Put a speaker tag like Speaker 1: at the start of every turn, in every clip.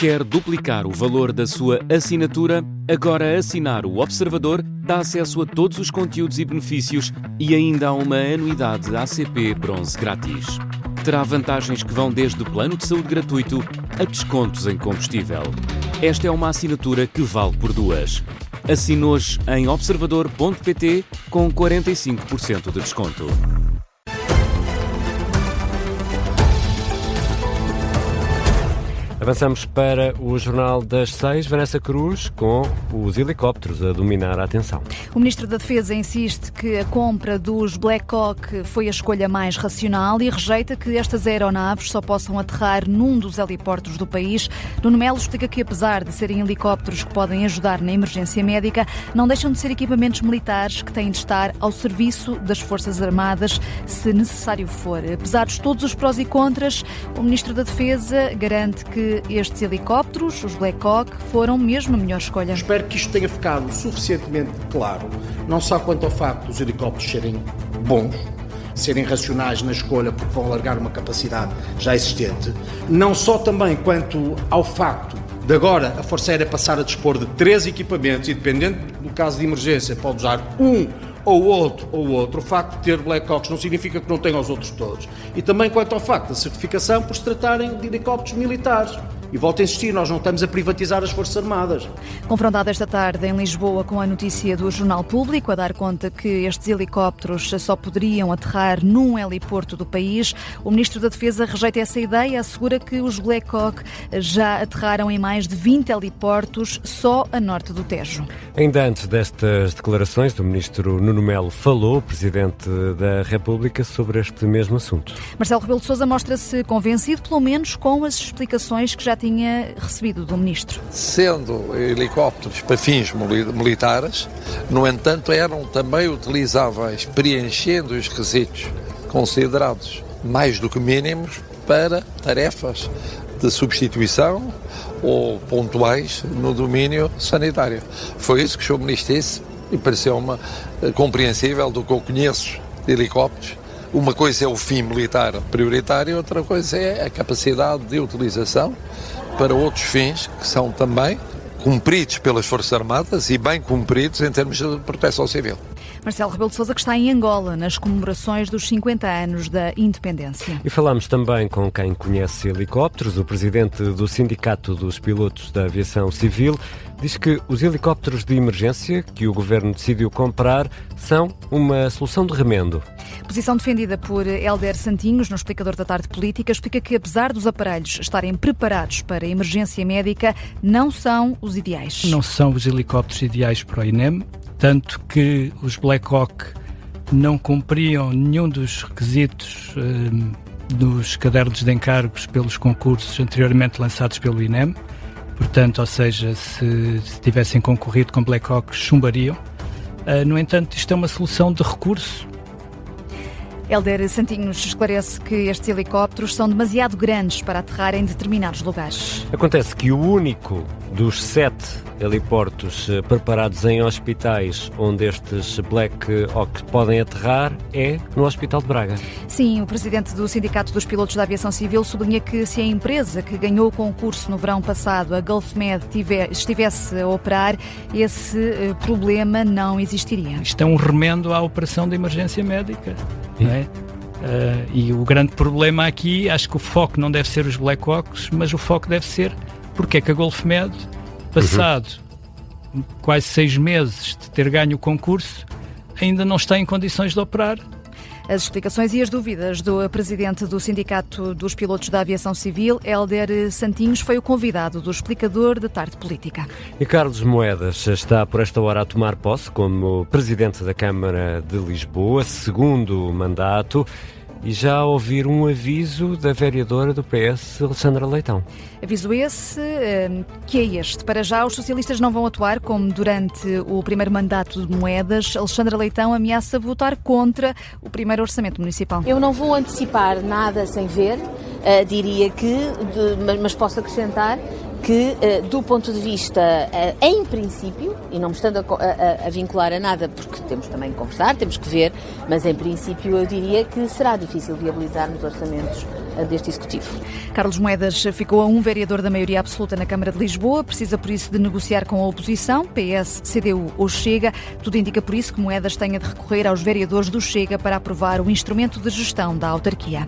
Speaker 1: Quer duplicar o valor da sua assinatura? Agora assinar o Observador dá acesso a todos os conteúdos e benefícios e ainda há uma anuidade ACP Bronze grátis. Terá vantagens que vão desde plano de saúde gratuito a descontos em combustível. Esta é uma assinatura que vale por duas. Assine hoje em observador.pt com 45% de desconto.
Speaker 2: Avançamos para o Jornal das 6. Vanessa Cruz, com os helicópteros a dominar a atenção.
Speaker 3: O Ministro da Defesa insiste que a compra dos Black Hawk foi a escolha mais racional e rejeita que estas aeronaves só possam aterrar num dos heliportos do país. Nuno Melo explica que, apesar de serem helicópteros que podem ajudar na emergência médica, não deixam de ser equipamentos militares que têm de estar ao serviço das Forças Armadas, se necessário for. Apesar de todos os prós e contras, o Ministro da Defesa garante que estes helicópteros, os Black Hawk, foram mesmo a melhor escolha.
Speaker 4: Espero que isto tenha ficado suficientemente claro, não só quanto ao facto dos helicópteros serem bons, serem racionais na escolha porque vão alargar uma capacidade já existente, não só também quanto ao facto de agora a Força Aérea passar a dispor de 3 equipamentos e, dependendo do caso de emergência, pode usar um ou outro. O facto de ter Black Hawks não significa que não tenha os outros todos. E também quanto ao facto da certificação por se tratarem de helicópteros militares. E volto a insistir, nós não estamos a privatizar as Forças Armadas.
Speaker 3: Confrontado esta tarde em Lisboa com a notícia do Jornal Público, a dar conta que estes helicópteros só poderiam aterrar num heliporto do país, o Ministro da Defesa rejeita essa ideia e assegura que os Black Hawk já aterraram em mais de 20 heliportos só a norte do Tejo.
Speaker 2: Ainda antes destas declarações, o Ministro Nuno Melo falou, o Presidente da República, sobre este mesmo assunto.
Speaker 3: Marcelo Rebelo de Sousa mostra-se convencido, pelo menos com as explicações que já tinha recebido do Ministro.
Speaker 5: Sendo helicópteros para fins militares, no entanto, eram também utilizáveis, preenchendo os requisitos considerados mais do que mínimos para tarefas de substituição ou pontuais no domínio sanitário. Foi isso que o Sr. Ministro disse e pareceu-me compreensível do que eu conheço de helicópteros. Uma coisa é o fim militar prioritário, outra coisa é a capacidade de utilização para outros fins que são também cumpridos pelas Forças Armadas e bem cumpridos em termos de proteção civil.
Speaker 3: Marcelo Rebelo de Sousa, que está em Angola, nas comemorações dos 50 anos da independência.
Speaker 2: E falamos também com quem conhece helicópteros. O presidente do Sindicato dos Pilotos da Aviação Civil diz que os helicópteros de emergência que o Governo decidiu comprar são uma solução de remendo.
Speaker 3: Posição defendida por Hélder Santinhos, no Explicador da Tarde Política, explica que, apesar dos aparelhos estarem preparados para a emergência médica, não são os ideais.
Speaker 6: Não são os helicópteros ideais para o INEM, tanto que os Black Hawk não cumpriam nenhum dos requisitos dos cadernos de encargos pelos concursos anteriormente lançados pelo INEM. Portanto, ou seja, se tivessem concorrido com Black Hawk, chumbariam. No entanto, isto é uma solução de recurso.
Speaker 3: Hélder Santinhos esclarece que estes helicópteros são demasiado grandes para aterrar em determinados lugares.
Speaker 2: Acontece que o único dos 7 heliportos preparados em hospitais onde estes Black Hawk podem aterrar é no Hospital de Braga.
Speaker 3: Sim, o presidente do Sindicato dos Pilotos da Aviação Civil sublinha que se a empresa que ganhou o concurso no verão passado, a GulfMed, estivesse a operar, esse problema não existiria.
Speaker 6: Isto é um remendo à operação de emergência médica, não é? E o grande problema aqui, acho que o foco não deve ser os Black Hawks, mas o foco deve ser porque é que a GulfMed, passado quase 6 meses de ter ganho o concurso, ainda não está em condições de operar.
Speaker 3: As explicações e as dúvidas do presidente do Sindicato dos Pilotos da Aviação Civil, Hélder Santinhos, foi o convidado do Explicador da Tarde Política.
Speaker 2: E Carlos Moedas está por esta hora a tomar posse como presidente da Câmara de Lisboa, segundo mandato, e já a ouvir um aviso da vereadora do PS, Alexandra Leitão.
Speaker 3: Aviso esse, que é este. Para já, os socialistas não vão atuar como durante o primeiro mandato de Moedas. Alexandra Leitão ameaça votar contra o primeiro orçamento municipal.
Speaker 7: Eu não vou antecipar nada sem ver, diria que, mas posso acrescentar que, do ponto de vista, em princípio, e não me estando a vincular a nada, porque temos também que conversar, temos que ver, mas em princípio eu diria que será difícil viabilizar nos orçamentos deste Executivo.
Speaker 3: Carlos Moedas ficou a um vereador da maioria absoluta na Câmara de Lisboa, precisa por isso de negociar com a oposição, PS, CDU ou Chega. Tudo indica por isso que Moedas tenha de recorrer aos vereadores do Chega para aprovar o instrumento de gestão da autarquia.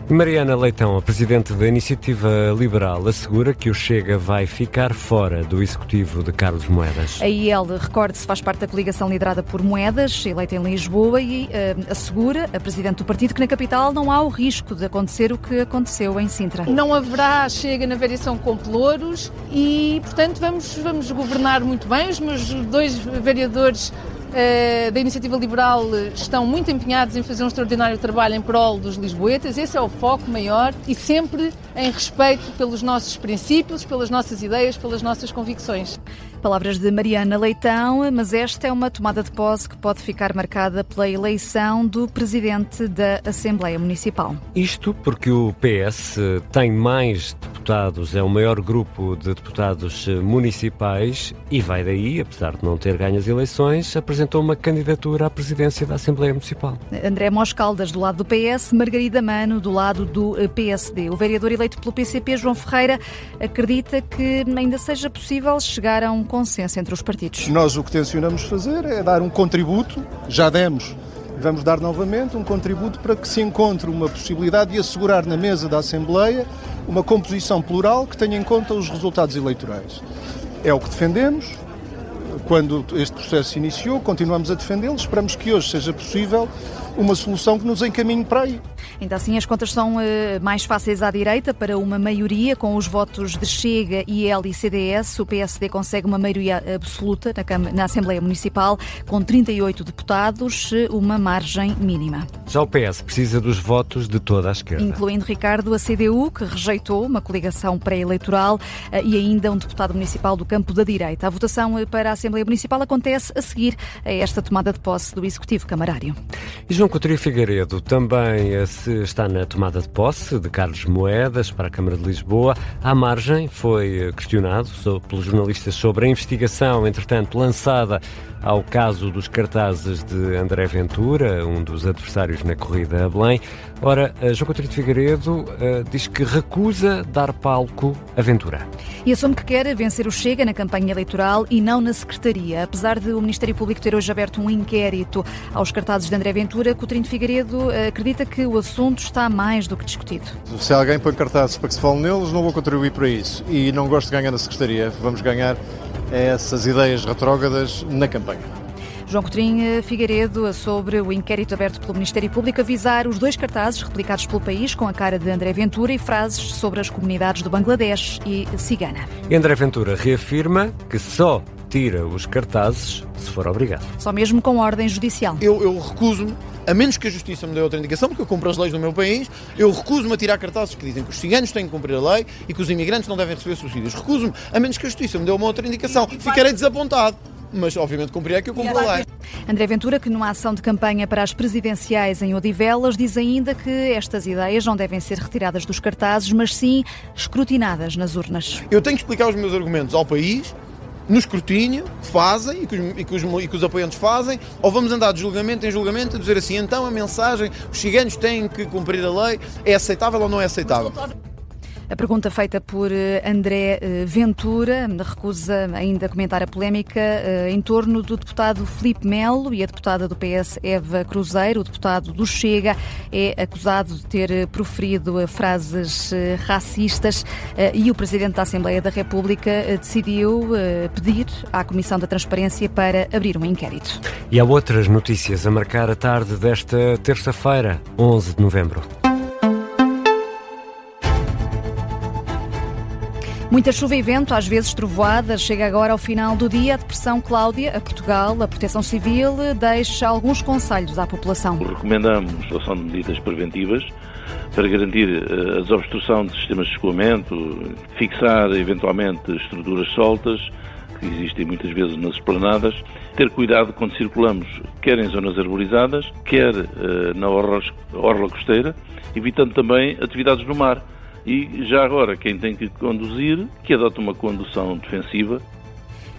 Speaker 2: Mariana Leitão, a presidente da Iniciativa Liberal, assegura que o Chega vai ficar fora do executivo de Carlos Moedas.
Speaker 3: A IEL, recorde-se, faz parte da coligação liderada por Moedas, eleita em Lisboa, e assegura a presidente do partido que na capital não há o risco de acontecer o que aconteceu em Sintra.
Speaker 8: Não haverá Chega na variação com pelouros e, portanto, vamos governar muito bem. Os meus 2 vereadores da Iniciativa Liberal estão muito empenhados em fazer um extraordinário trabalho em prol dos lisboetas. Esse é o foco maior e sempre em respeito pelos nossos princípios, pelas nossas ideias, pelas nossas convicções.
Speaker 3: Palavras de Mariana Leitão, mas esta é uma tomada de posse que pode ficar marcada pela eleição do presidente da Assembleia Municipal.
Speaker 2: Isto porque o PS tem mais deputados, é o maior grupo de deputados municipais e vai daí, apesar de não ter ganho as eleições, apresentou uma candidatura à presidência da Assembleia Municipal.
Speaker 3: André Mos Caldas do lado do PS, Margarida Mano do lado do PSD. O vereador eleito pelo PCP, João Ferreira, acredita que ainda seja possível chegar a um consenso entre os partidos.
Speaker 9: Nós o que tencionamos fazer é dar um contributo, já demos, vamos dar novamente um contributo para que se encontre uma possibilidade de assegurar na mesa da Assembleia uma composição plural que tenha em conta os resultados eleitorais. É o que defendemos. Quando este processo se iniciou, continuamos a defendê-lo. Esperamos que hoje seja possível uma solução que nos encaminhe para aí.
Speaker 3: Ainda assim, as contas são mais fáceis à direita para uma maioria, com os votos de Chega, IEL e CDS. O PSD consegue uma maioria absoluta na Assembleia Municipal, com 38 deputados, uma margem mínima.
Speaker 2: Já o PS precisa dos votos de toda a esquerda.
Speaker 3: Incluindo Ricardo, a CDU, que rejeitou uma coligação pré-eleitoral, e ainda um deputado municipal do campo da direita. A votação para a Assembleia Municipal acontece a seguir a esta tomada de posse do Executivo Camarário.
Speaker 2: E João Coutinho Figueiredo também está na tomada de posse de Carlos Moedas para a Câmara de Lisboa. À margem, foi questionado pelos jornalistas sobre a investigação, entretanto, lançada ao caso dos cartazes de André Ventura, um dos adversários na corrida a Belém. Ora, João Coutinho Figueiredo diz que recusa dar palco a Ventura.
Speaker 3: E assume que quer vencer o Chega na campanha eleitoral e não na Secretaria. Apesar de o Ministério Público ter hoje aberto um inquérito aos cartazes de André Ventura, Coutinho Figueiredo acredita que o assunto está mais do que discutido.
Speaker 10: Se alguém põe cartazes para que se fale neles, não vou contribuir para isso. E não gosto de ganhar na Secretaria. Vamos ganhar essas ideias retrógradas na campanha.
Speaker 3: João Coutinho Figueiredo sobre o inquérito aberto pelo Ministério Público avisar os 2 cartazes replicados pelo país com a cara de André Ventura e frases sobre as comunidades do Bangladesh e cigana.
Speaker 2: E André Ventura reafirma que só tira os cartazes se for obrigado.
Speaker 3: Só mesmo com ordem judicial.
Speaker 11: Eu recuso-me, a menos que a Justiça me dê outra indicação, porque eu cumpro as leis do meu país, eu recuso-me a tirar cartazes que dizem que os ciganos têm que cumprir a lei e que os imigrantes não devem receber subsídios. Recuso-me, a menos que a Justiça me dê uma outra indicação. Ficarei desapontado. Mas, obviamente, cumprirei que eu cumpro a lei.
Speaker 3: André Ventura, que numa ação de campanha para as presidenciais em Odivelas, diz ainda que estas ideias não devem ser retiradas dos cartazes, mas sim escrutinadas nas urnas.
Speaker 11: Eu tenho que explicar os meus argumentos ao país, no escrutínio que fazem e que os apoiantes fazem, ou vamos andar de julgamento em julgamento a dizer assim, então a mensagem, os ciganos têm que cumprir a lei, é aceitável ou não é aceitável?
Speaker 3: A pergunta feita por André Ventura recusa ainda comentar a polémica em torno do deputado Filipe Melo e a deputada do PS Eva Cruzeiro. O deputado do Chega é acusado de ter proferido frases racistas e o Presidente da Assembleia da República decidiu pedir à Comissão da Transparência para abrir um inquérito.
Speaker 2: E há outras notícias a marcar a tarde desta terça-feira, 11 de novembro.
Speaker 3: Muita chuva e vento, às vezes trovoadas. Chega agora ao final do dia a depressão Cláudia a Portugal. A Proteção Civil deixa alguns conselhos à população.
Speaker 12: Recomendamos a adoção de medidas preventivas para garantir a desobstrução de sistemas de escoamento, fixar eventualmente estruturas soltas, que existem muitas vezes nas esplanadas, ter cuidado quando circulamos, quer em zonas arborizadas, quer na orla costeira, evitando também atividades no mar. e já agora quem tem que conduzir, que adote uma condução defensiva.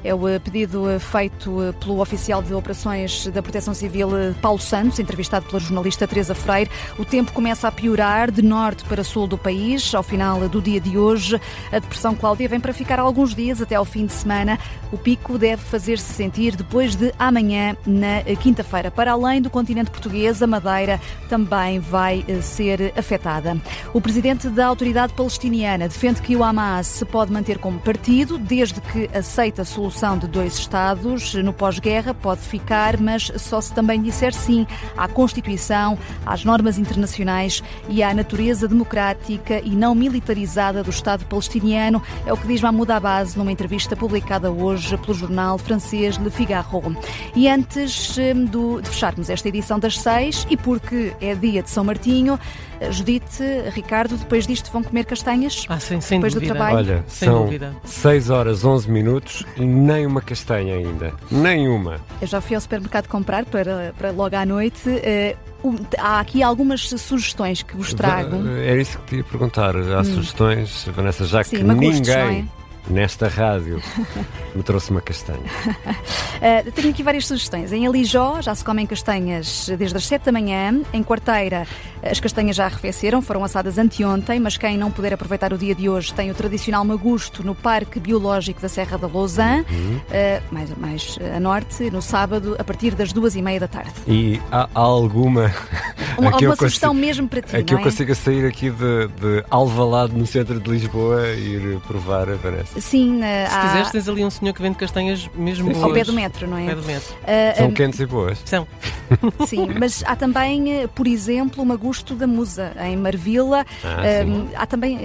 Speaker 3: É o pedido feito pelo oficial de operações da Proteção Civil, Paulo Santos, entrevistado pela jornalista Teresa Freire. O tempo começa a piorar de norte para sul do país. Ao final do dia de hoje, a depressão Cláudia vem para ficar alguns dias até ao fim de semana. O pico deve fazer-se sentir depois de amanhã, na quinta-feira. Para além do continente português, a Madeira também vai ser afetada. O presidente da Autoridade Palestiniana defende que o Hamas se pode manter como partido, desde que aceita a solução de 2 Estados. No pós-guerra pode ficar, mas só se também disser sim à Constituição, às normas internacionais e à natureza democrática e não militarizada do Estado palestiniano. É o que diz Mahmoud Abbas numa entrevista publicada hoje pelo jornal francês Le Figaro. E antes de fecharmos esta edição das 6, e porque é dia de São Martinho, Judite, Ricardo, depois disto vão comer castanhas?
Speaker 13: Sem
Speaker 3: depois
Speaker 13: dúvida.
Speaker 3: Do trabalho?
Speaker 2: Olha, são 6 horas 11 minutos e nem uma castanha ainda. Nenhuma.
Speaker 3: Eu já fui ao supermercado comprar para logo à noite. Há aqui algumas sugestões que vos trago.
Speaker 2: Era isso que te ia perguntar. Há sugestões, Vanessa, já
Speaker 3: sim,
Speaker 2: que ninguém nesta rádio me trouxe uma castanha.
Speaker 3: Tenho aqui várias sugestões. Em Alijó já se comem castanhas desde as 7 da manhã. Em Quarteira as castanhas já arrefeceram, foram assadas anteontem, mas quem não puder aproveitar o dia de hoje tem o tradicional magusto no Parque Biológico da Serra da Lousã, mais a norte, no sábado, a partir das 2h30 da tarde.
Speaker 2: E há alguma...
Speaker 3: Uma sugestão mesmo para ti,
Speaker 2: aqui
Speaker 3: não é?
Speaker 2: Eu consigo sair aqui de Alvalade, no centro de Lisboa, e ir provar a Vanessa.
Speaker 3: Sim.
Speaker 13: Se quiseres, tens ali um senhor que vende castanhas mesmo boas.
Speaker 3: Ao pé do metro, não é?
Speaker 13: Ao pé do metro.
Speaker 2: São quentes e boas.
Speaker 13: São.
Speaker 3: Sim, mas há também, por exemplo, o Magusto da Musa, em Marvila. Há também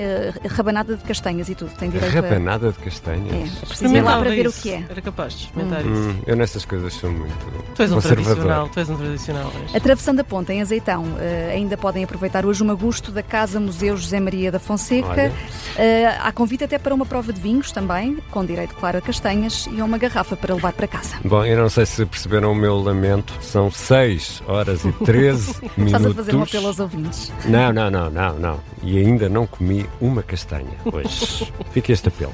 Speaker 3: rabanada de castanhas e tudo. Tem direito
Speaker 2: rabanada de castanhas?
Speaker 3: Preciso ir lá para ver o que é.
Speaker 13: Era capaz de experimentar isso.
Speaker 2: Eu nessas coisas sou muito
Speaker 13: Tu és um
Speaker 2: conservador.
Speaker 13: tradicional.
Speaker 3: A Travessão da Ponta, em Azeitão, ainda podem aproveitar hoje o Magusto da Casa Museu José Maria da Fonseca. Há convite até para uma prova de vinhos também, com direito, claro, a castanhas e a uma garrafa para levar para casa.
Speaker 2: Bom, eu não sei se perceberam o meu lamento. São 6 horas e 13 minutos.
Speaker 3: Estás a fazer um apelo aos ouvintes.
Speaker 2: Não. E ainda não comi uma castanha hoje. Fica este apelo.